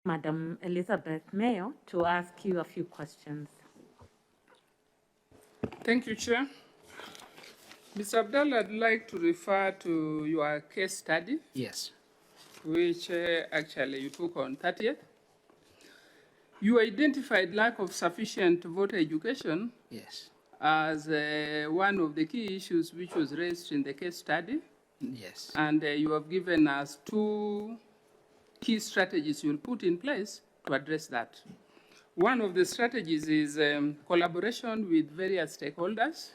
Madam Elizabeth Mayo to ask you a few questions. Thank you, Chair. Mr. Abdallah, I'd like to refer to your case study. Yes. Which actually you took on 30th. You identified lack of sufficient voter education. Yes. As one of the key issues which was raised in the case study. Yes. And you have given us 2 key strategies you'll put in place to address that. One of the strategies is collaboration with various stakeholders.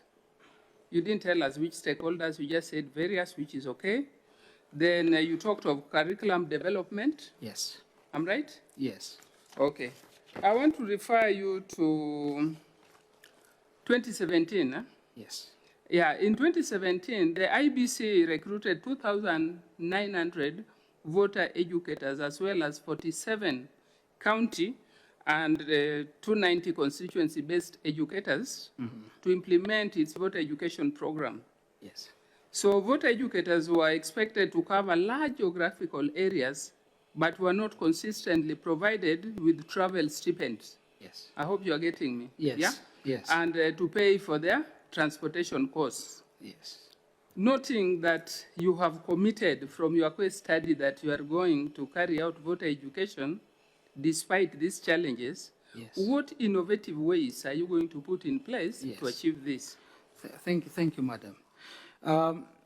You didn't tell us which stakeholders, you just said various, which is okay. Then you talked of curriculum development. Yes. I'm right? Yes. Okay. I want to refer you to 2017. Yes. Yeah, in 2017, the IBC recruited 2,900 voter educators as well as 47 county and 290 constituency-based educators to implement its voter education program. Yes. So voter educators were expected to cover large geographical areas, but were not consistently provided with travel stipends. Yes. I hope you are getting me. Yes. Yeah? Yes. And to pay for their transportation costs. Yes. Noting that you have committed from your case study that you are going to carry out voter education despite these challenges, yes. What innovative ways are you going to put in place yes. to achieve this? Thank you, Madam.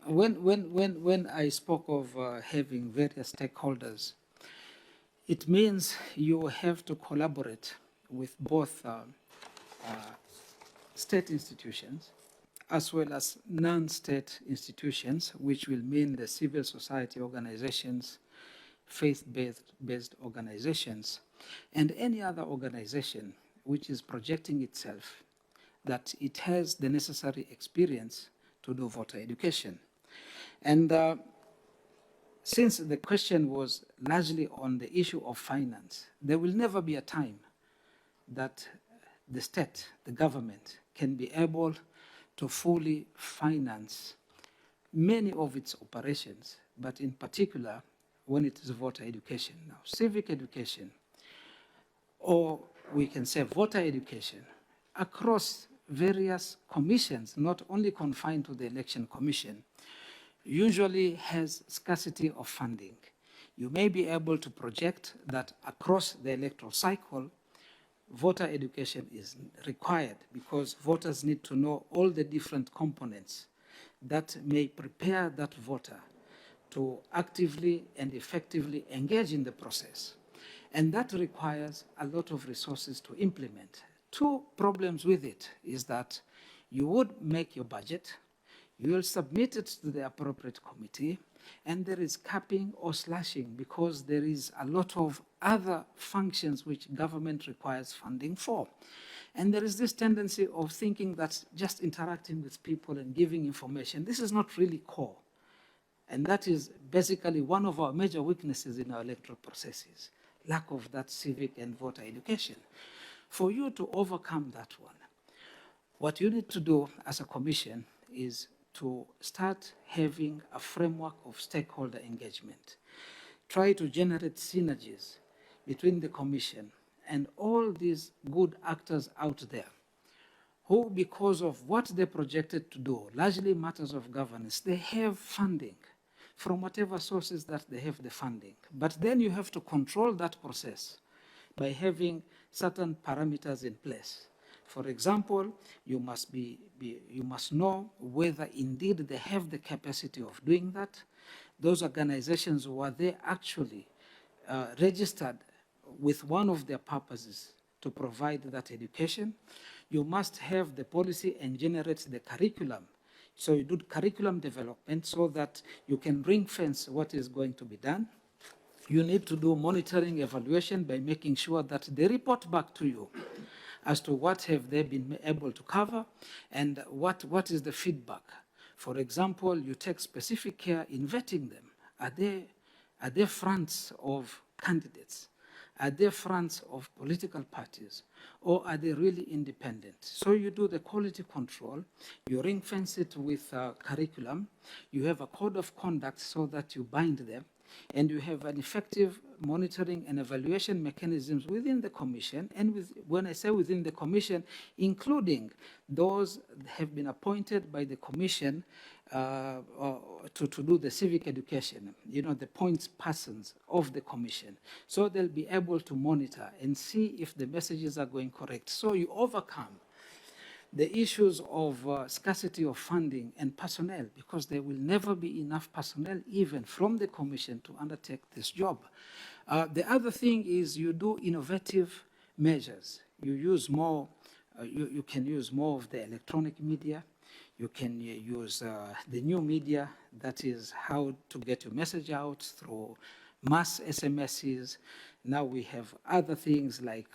When I spoke of having various stakeholders, it means you have to collaborate with both state institutions as well as non-state institutions, which will mean the civil society organizations, faith-based organizations, and any other organization which is projecting itself that it has the necessary experience to do voter education. And since the question was largely on the issue of finance, there will never be a time that the state, the government, can be able to fully finance many of its operations, but in particular when it is voter education. Now, civic education, or we can say voter education, across various commissions, not only confined to the Election Commission, usually has scarcity of funding. You may be able to project that across the electoral cycle, voter education is required because voters need to know all the different components that may prepare that voter to actively and effectively engage in the process. And that requires a lot of resources to implement. 2 problems with it is that you would make your budget, you will submit it to the appropriate committee, and there is capping or slashing because there is a lot of other functions which government requires funding for. And there is this tendency of thinking that just interacting with people and giving information, this is not really core. And that is basically one of our major weaknesses in our electoral processes, lack of that civic and voter education. For you to overcome that one, what you need to do as a commission is to start having a framework of stakeholder engagement. Try to generate synergies between the commission and all these good actors out there who, because of what they projected to do, largely matters of governance, they have funding from whatever sources that they have the funding. But then you have to control that process by having certain parameters in place. For example, you must know whether indeed they have the capacity of doing that. Those organizations, were they actually registered with one of their purposes to provide that education? You must have the policy and generate the curriculum. So you do curriculum development so that you can ring fence what is going to be done. You need to do monitoring evaluation by making sure that they report back to you as to what have they been able to cover and what is the feedback. For example, you take specific care in vetting them. Are they fronts of candidates? Are they fronts of political parties? Or are they really independent? So you do the quality control, you ring fence it with curriculum, you have a code of conduct so that you bind them, and you have an effective monitoring and evaluation mechanisms within the commission, and when I say within the commission, including those that have been appointed by the commission to do the civic education, the point persons of the commission. So they'll be able to monitor and see if the messages are going correct. So you overcome the issues of scarcity of funding and personnel, because there will never be enough personnel even from the commission to undertake this job. The other thing is you do innovative measures. You use more, you can use more of the electronic media. You can use the new media, that is how to get your message out through mass SMSs. Now we have other things like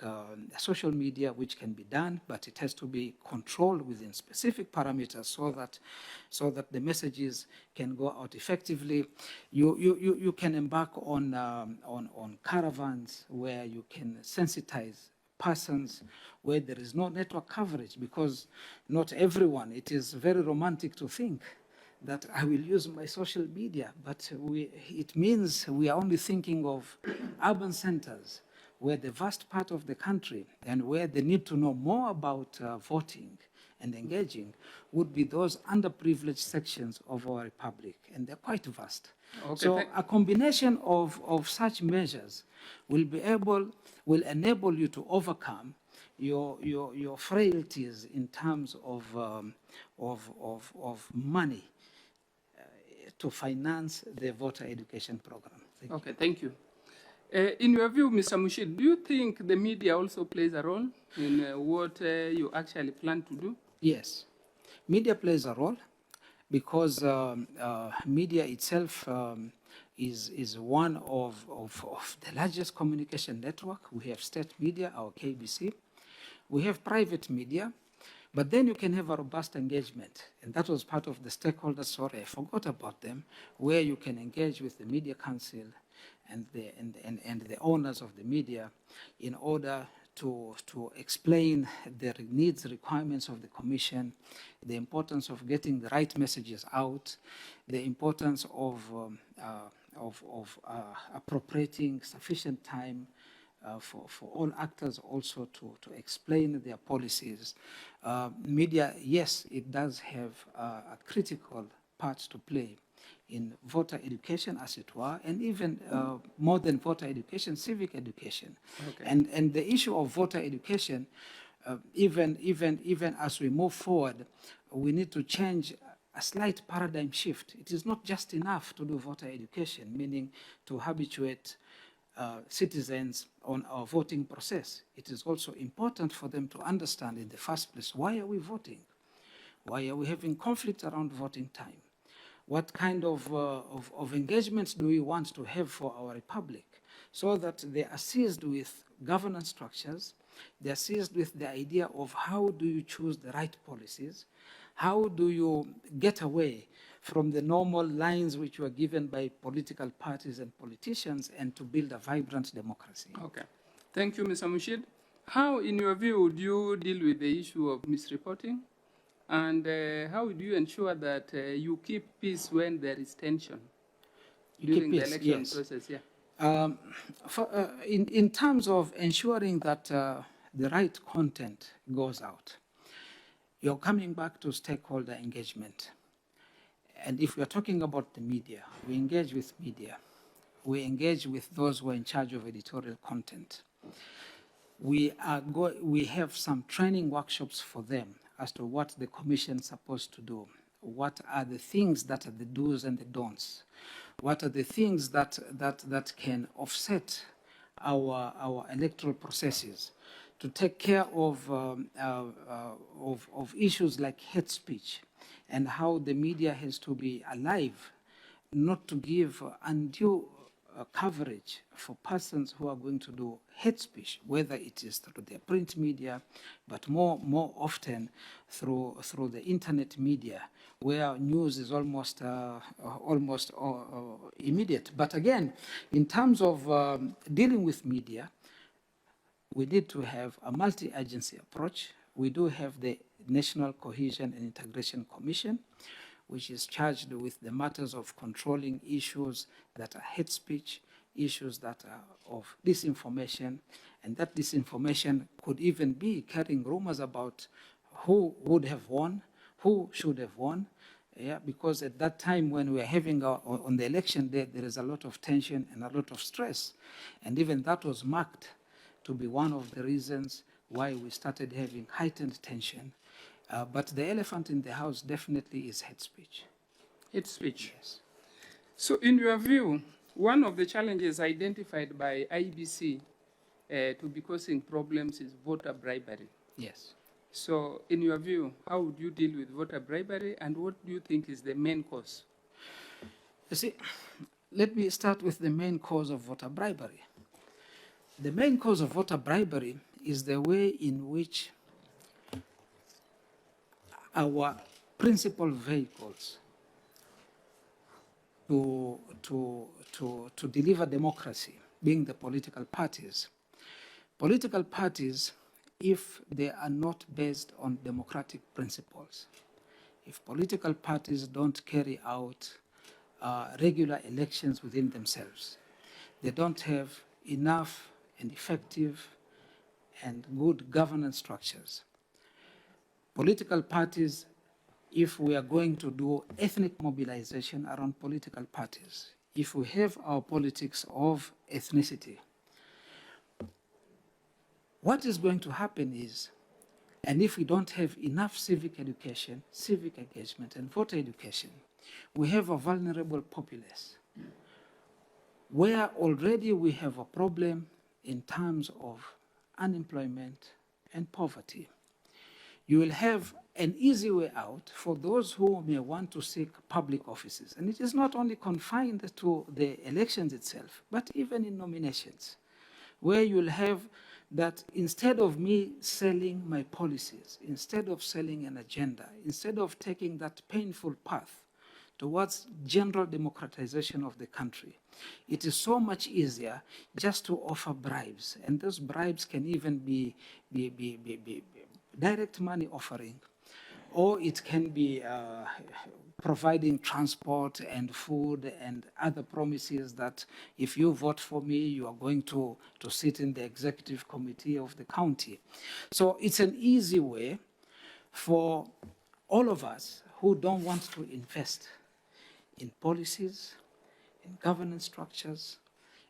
social media, which can be done, but it has to be controlled within specific parameters so that the messages can go out effectively. You can embark on caravans where you can sensitize persons where there is no network coverage, because not everyone, it is very romantic to think that I will use my social media, but it means we are only thinking of urban centers where the vast part of the country and where they need to know more about voting and engaging would be those underprivileged sections of our republic, and they're quite vast. Okay, so a combination of such measures will enable you to overcome your frailties in terms of money to finance the voter education program. Thank you. In your view, Mr. Mushid, do you think the media also plays a role in what you actually plan to do? Yes, media plays a role, because media itself is one of the largest communication network. We have state media, our KBC. We have private media, but then you can have a robust engagement. And that was part of the stakeholders, sorry, I forgot about them, where you can engage with the Media Council and the owners of the media in order to explain the needs, requirements of the commission, the importance of getting the right messages out, the importance of appropriating sufficient time for all actors also to explain their policies. Media, yes, it does have a critical part to play in voter education, as it were, and even more than voter education, civic education. Okay. And the issue of voter education, even as we move forward, we need to change a slight paradigm shift. It is not just enough to do voter education, meaning to habituate citizens on our voting process. It is also important for them to understand in the first place, why are we voting? Why are we having conflict around voting time? What kind of engagements do we want to have for our republic? So that they are seized with governance structures, they are seized with the idea of how do you choose the right policies, how do you get away from the normal lines which were given by political parties and politicians, and to build a vibrant democracy. Okay. Thank you, Mr. Mushid. How, in your view, do you deal with the issue of misreporting? And how do you ensure that you keep peace when there is tension during the election process? Yeah. In terms of ensuring that the right content goes out, you're coming back to stakeholder engagement. And if we're talking about the media, we engage with media. We engage with those who are in charge of editorial content. We have some training workshops for them as to what the commission is supposed to do. What are the things that are the do's and the don'ts? What are the things that can offset our electoral processes, to take care of issues like hate speech, and how the media has to be alive, not to give undue coverage for persons who are going to do hate speech, whether it is through their print media, but more often through the internet media, where news is almost immediate. But again, in terms of dealing with media, we need to have a multi-agency approach. We do have the National Cohesion and Integration Commission. which is charged with the matters of controlling issues that are hate speech, issues that are of disinformation, and that disinformation could even be carrying rumors about who would have won, who should have won, yeah, because at that time when we are having on the election day, there is a lot of tension and a lot of stress. And even that was marked to be one of the reasons why we started having heightened tension. But the elephant in the house definitely is hate speech. Hate speech. Yes. So in your view, one of the challenges identified by IBC to be causing problems is voter bribery. Yes. So in your view, how would you deal with voter bribery, and what do you think is the main cause? You see, let me start with the main cause of voter bribery. The main cause of voter bribery is the way in which our principal vehicles to deliver democracy, being the political parties, if they are not based on democratic principles, if political parties don't carry out regular elections within themselves, they don't have enough and effective and good governance structures. Political parties, if we are going to do ethnic mobilization around political parties, if we have our politics of ethnicity, what is going to happen is, and if we don't have enough civic education, civic engagement, and voter education, we have a vulnerable populace where already we have a problem in terms of unemployment and poverty. You will have an easy way out for those who may want to seek public offices. And it is not only confined to the elections itself, but even in nominations, where you'll have that instead of me selling my policies, instead of selling an agenda, instead of taking that painful path towards general democratization of the country, it is so much easier just to offer bribes. And those bribes can even be direct money offering, or it can be providing transport and food and other promises that if you vote for me, you are going to sit in the executive committee of the county. So it's an easy way for all of us who don't want to invest in policies, in governance structures,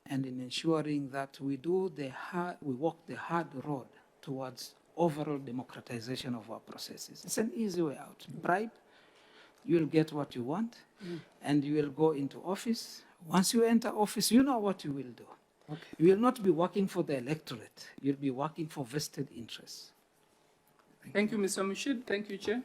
and in ensuring that we walk the hard road towards overall democratization of our processes. It's an easy way out. Bribe, you will get what you want, and you will go into office. Once you enter office, you know what you will do. Okay. You will not be working for the electorate. You'll be working for vested interests. Thank you, Mr. Mushid. Thank you, Chair.